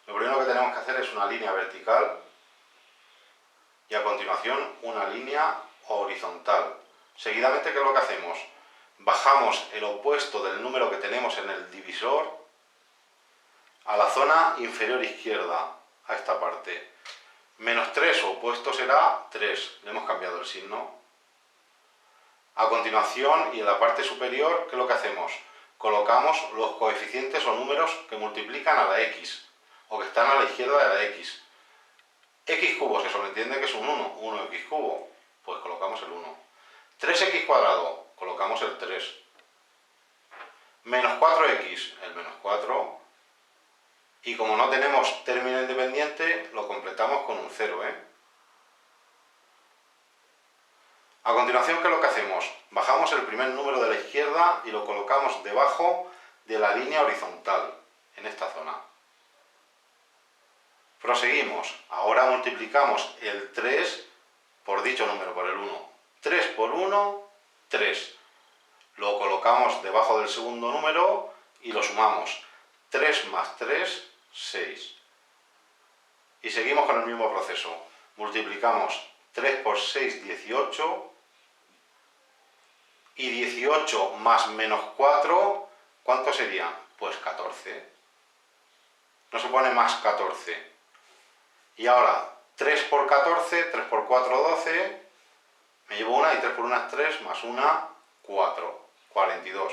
Lo primero que tenemos que hacer es una línea vertical y a continuación una línea horizontal. Seguidamente, ¿qué es lo que hacemos? Bajamos el opuesto del número que tenemos en el divisor a la zona inferior izquierda, a esta parte. Menos 3, su opuesto será 3. Le hemos cambiado el signo. A continuación, y en la parte superior, ¿qué es lo que hacemos? Colocamos los coeficientes o números que multiplican a la x, o que están a la izquierda de la x. X cubo se sobreentiende que es un 1, 1x cubo, pues colocamos el 1. 3x cuadrado, colocamos el 3. Menos 4x, el menos 4. Y como no tenemos término independiente, lo completamos con un 0, A continuación, ¿qué es lo que hacemos? Bajamos el primer número de la izquierda y lo colocamos debajo de la línea horizontal, en esta zona. Proseguimos. Ahora multiplicamos el 3 por dicho número, por el 1. 3 por 1, 3. Lo colocamos debajo del segundo número y lo sumamos. 3 más 3, 6. Y seguimos con el mismo proceso. Multiplicamos 3 por 6, 18. Y 18 más menos 4, ¿cuánto sería? Pues 14. No se pone más 14. Y ahora, 3 por 14, 3 por 4, 12. Me llevo una y 3 por 1 es 3, más 1, 4. 42.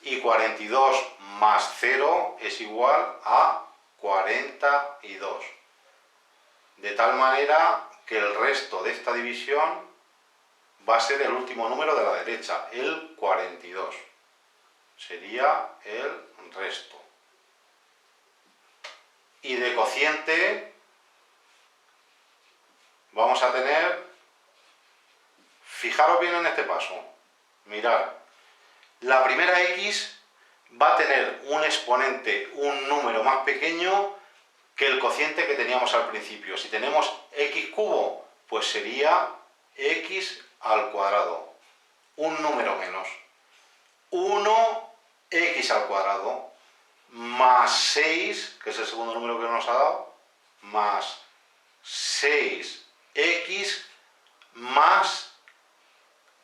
Y 42 más 0 es igual a 42. De tal manera que el resto de esta división va a ser el último número de la derecha, el 42. Sería el resto. Y de cociente vamos a tener, fijaros bien en este paso, mirad, la primera x va a tener un exponente, un número más pequeño que el cociente que teníamos al principio. Si tenemos x cubo, pues sería x al cuadrado, un número menos. 1x al cuadrado más 6, que es el segundo número que nos ha dado, más 6x más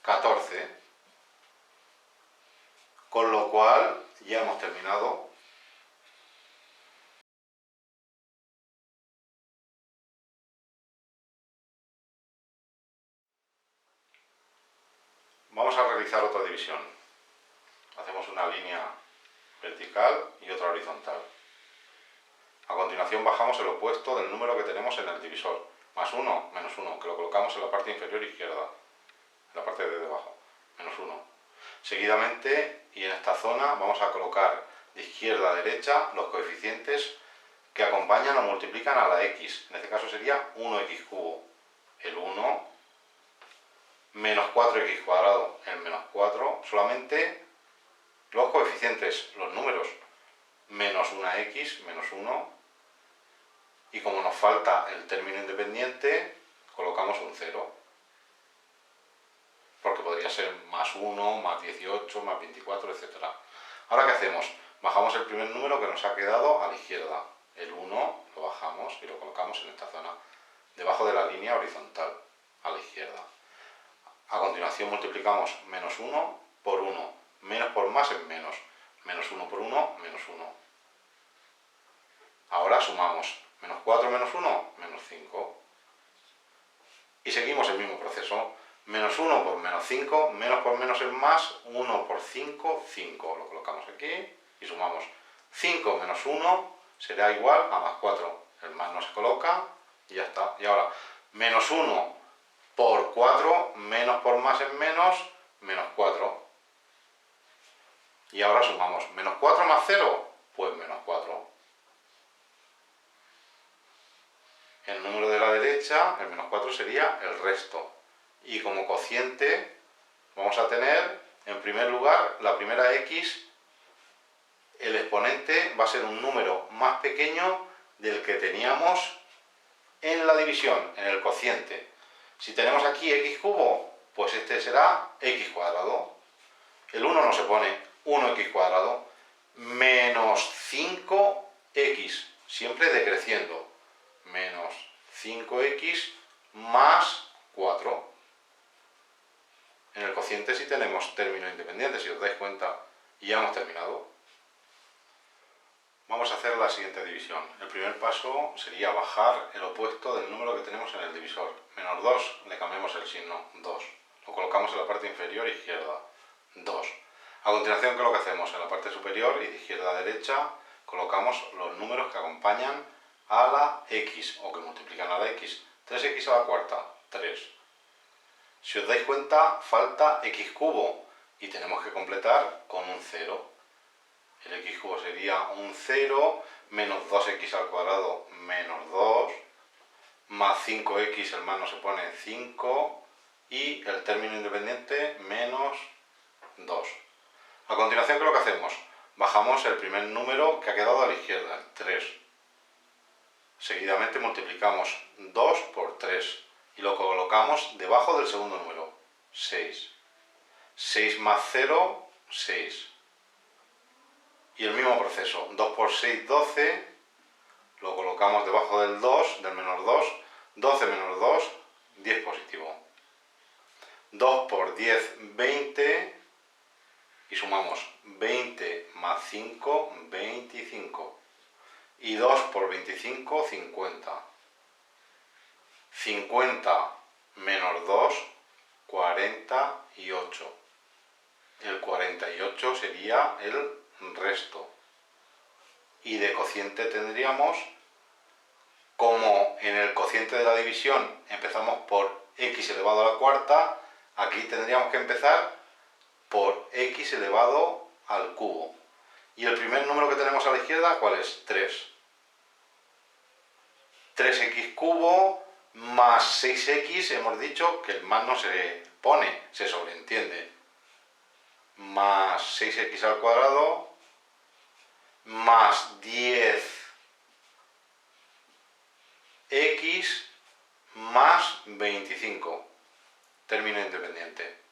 14. Con lo cual ya hemos terminado. Vamos a realizar otra división. Hacemos una línea vertical y otra horizontal. A continuación bajamos el opuesto del número que tenemos en el divisor. Más 1, menos 1, que lo colocamos en la parte inferior izquierda, en la parte de debajo. Menos 1. Seguidamente, y en esta zona, vamos a colocar de izquierda a derecha los coeficientes que acompañan o multiplican a la x. En este caso sería 1x cubo. El 1, menos 4x cuadrado, el menos 4, solamente los coeficientes, los números, menos 1x, menos 1, y como nos falta el término independiente, colocamos un 0, porque podría ser más 1, más 18, más 24, etc. Ahora, ¿qué hacemos? Bajamos el primer número que nos ha quedado a la izquierda, el 1, lo bajamos y lo colocamos en esta zona, debajo de la línea horizontal, a la izquierda. A continuación multiplicamos menos 1 por 1, menos por más es menos, menos 1 por 1, menos 1. Ahora sumamos, menos 4 menos 1, menos 5. Y seguimos el mismo proceso, menos 1 por menos 5, menos por menos es más, 1 por 5, 5. Lo colocamos aquí y sumamos. 5 menos 1 será igual a más 4. El más no se coloca y ya está. Y ahora, menos 1 por 4, menos por más es menos, menos 4. Y ahora sumamos, menos 4 más 0, pues menos 4. El número de la derecha, el menos 4, sería el resto. Y como cociente vamos a tener, en primer lugar, la primera x, el exponente va a ser un número más pequeño del que teníamos en la división, en el cociente. Si tenemos aquí x cubo, pues este será x cuadrado. El 1 no se pone, 1x cuadrado, menos 5x. siempre decreciendo. Menos 5x más 4. En el cociente sí tenemos término independiente, si os dais cuenta, y ya hemos terminado. Vamos a hacer la siguiente división. El primer paso sería bajar el opuesto del número que tenemos en el divisor. Menos 2, le cambiamos el signo, 2. Lo colocamos en la parte inferior izquierda, 2. A continuación, ¿qué es lo que hacemos? En la parte superior y de izquierda a derecha colocamos los números que acompañan a la x o que multiplican a la x. 3x a la cuarta, 3. Si os dais cuenta, falta x cubo y tenemos que completar con un 0. El x cubo sería un 0, menos 2x al cuadrado, menos 2, más 5x, el más no se pone 5, y el término independiente, menos 2. A continuación, ¿qué es lo que hacemos? Bajamos el primer número que ha quedado a la izquierda, 3. Seguidamente multiplicamos 2 por 3 y lo colocamos debajo del segundo número, 6. 6 más 0, 6. Y el mismo proceso, 2 por 6, 12, lo colocamos debajo del 2, del menos 2, 12 menos 2, 10 positivo. 2 por 10, 20, y sumamos 20 más 5, 25. Y 2 por 25, 50. 50 menos 2, 48. El 48 sería el resto. Y de cociente tendríamos, como en el cociente de la división empezamos por x elevado a la cuarta, aquí tendríamos que empezar por x elevado al cubo. Y el primer número que tenemos a la izquierda, ¿cuál es? 3. 3x cubo más 6x, hemos dicho que el más no se pone, se sobreentiende. Más 6x al cuadrado, más 10x más 25. Término independiente.